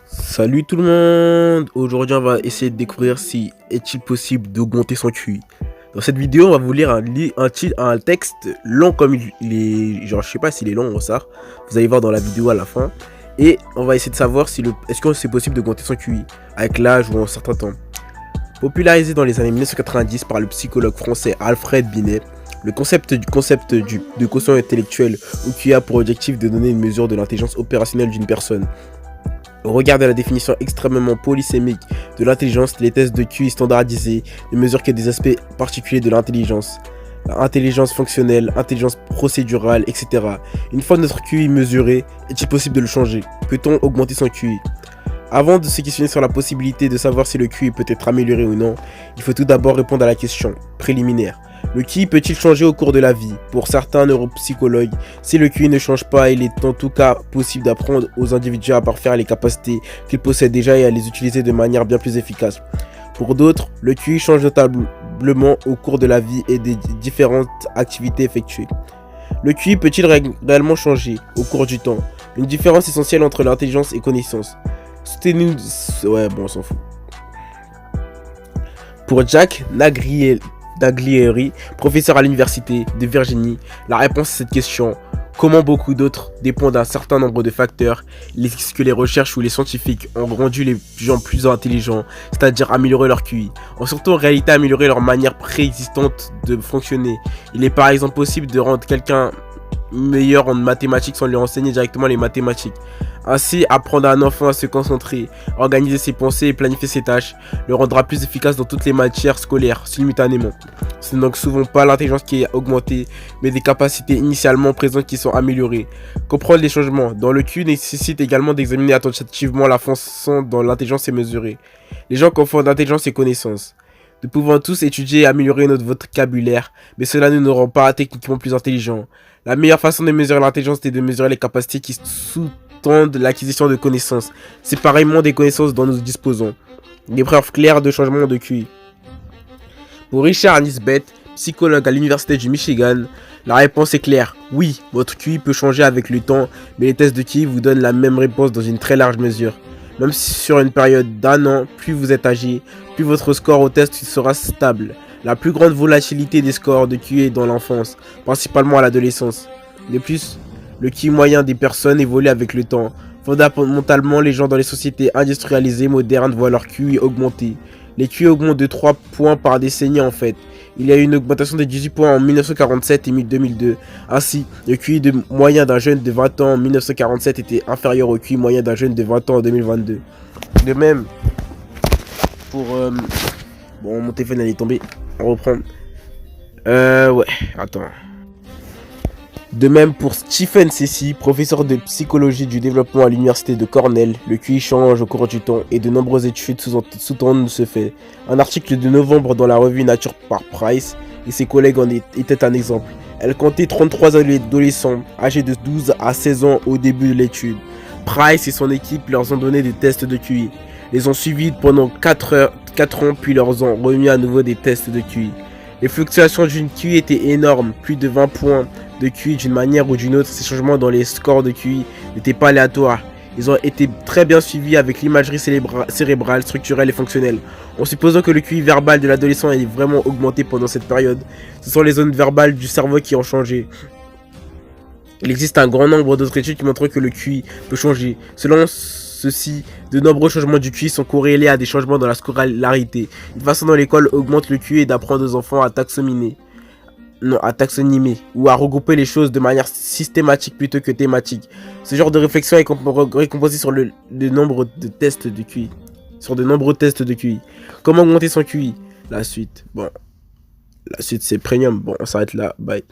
Salut tout le monde. Aujourd'hui on va essayer de découvrir si est-il possible d'augmenter son QI. Dans cette vidéo on va vous lire un texte long comme il est, genre je sais pas s'il est long ou ça. Vous allez voir dans la vidéo à la fin. Et on va essayer de savoir si est-ce que c'est possible d'augmenter son QI avec l'âge ou en certain temps. Popularisé dans les années 1990 par le psychologue français Alfred Binet, le concept de quotient intellectuel ou QI a pour objectif de donner une mesure de l'intelligence opérationnelle d'une personne. Au regard de la définition extrêmement polysémique de l'intelligence, les tests de QI standardisés ne mesurent que des aspects particuliers de l'intelligence. Intelligence fonctionnelle, intelligence procédurale, etc. Une fois notre QI mesuré, est-il possible de le changer? Peut-on augmenter son QI? Avant de se questionner sur la possibilité de savoir si le QI peut être amélioré ou non, il faut tout d'abord répondre à la question préliminaire. Le QI peut-il changer au cours de la vie? Pour certains neuropsychologues, si le QI ne change pas, il est en tout cas possible d'apprendre aux individus à parfaire les capacités qu'ils possèdent déjà et à les utiliser de manière bien plus efficace. Pour d'autres, le QI change notablement au cours de la vie et des différentes activités effectuées. Le QI peut-il réellement changer au cours du temps? Une différence essentielle entre l'intelligence et connaissance. Ouais, bon, on s'en fout. Pour Jack Naglieri, professeur à l'université de Virginie, la réponse à cette question, comment beaucoup d'autres, dépend d'un certain nombre de facteurs, que les recherches ou les scientifiques ont rendu les gens plus intelligents, c'est-à-dire améliorer leur QI, ont surtout en réalité amélioré leur manière préexistante de fonctionner. Il est par exemple possible de rendre quelqu'un meilleur en mathématiques sans lui enseigner directement les mathématiques. Ainsi, apprendre à un enfant à se concentrer, organiser ses pensées et planifier ses tâches le rendra plus efficace dans toutes les matières scolaires simultanément. Ce n'est donc souvent pas l'intelligence qui est augmentée, mais des capacités initialement présentes qui sont améliorées. Comprendre les changements dans le QI nécessite également d'examiner attentivement la façon dont l'intelligence est mesurée. Les gens confondent intelligence et connaissance. Nous pouvons tous étudier et améliorer notre vocabulaire, mais cela ne nous rend pas techniquement plus intelligents. La meilleure façon de mesurer l'intelligence est de mesurer les capacités qui sous-tendent l'acquisition de connaissances. C'est pareillement des connaissances dont nous disposons. Des preuves claires de changement de QI. Pour Richard Nisbett, psychologue à l'université du Michigan, la réponse est claire. Oui, votre QI peut changer avec le temps, mais les tests de QI vous donnent la même réponse dans une très large mesure. Même si sur une période d'1 an, plus vous êtes âgé, plus votre score au test sera stable. La plus grande volatilité des scores de QI est dans l'enfance, principalement à l'adolescence. De plus, le QI moyen des personnes évolue avec le temps. Fondamentalement, les gens dans les sociétés industrialisées modernes voient leur QI augmenter. Les QI augmentent de 3 points par décennie en fait. Il y a eu une augmentation de 18 points en 1947 et 2002. Ainsi, le QI moyen d'un jeune de 20 ans en 1947 était inférieur au QI moyen d'un jeune de 20 ans en 2022. De même, pour... Bon, mon téléphone allait tomber. On reprend. Ouais, attends. De même pour Stephen Ceci, professeur de psychologie du développement à l'université de Cornell, le QI change au cours du temps et de nombreuses études sous-tendent ce fait. Un article de novembre dans la revue Nature par Price et ses collègues en était un exemple. Elle comptait 33 adolescents âgés de 12 à 16 ans au début de l'étude. Price et son équipe leur ont donné des tests de QI. Les ont suivis pendant 4 ans puis leur ont remis à nouveau des tests de QI. Les fluctuations d'une QI étaient énormes, plus de 20 points de QI d'une manière ou d'une autre. Ces changements dans les scores de QI n'étaient pas aléatoires. Ils ont été très bien suivis avec l'imagerie cérébrale, structurelle et fonctionnelle. En supposant que le QI verbal de l'adolescent ait vraiment augmenté pendant cette période, ce sont les zones verbales du cerveau qui ont changé. Il existe un grand nombre d'autres études qui montrent que le QI peut changer. Selon ceci, de nombreux changements du QI sont corrélés à des changements dans la scolarité. Une façon dont l'école augmente le QI est d'apprendre aux enfants à taxonomiser ou à regrouper les choses de manière systématique plutôt que thématique. Ce genre de réflexion est récompensé sur le nombre de tests de QI. Sur de nombreux tests de QI. Comment augmenter son QI? La suite. Bon. La suite c'est premium. Bon, on s'arrête là. Bye.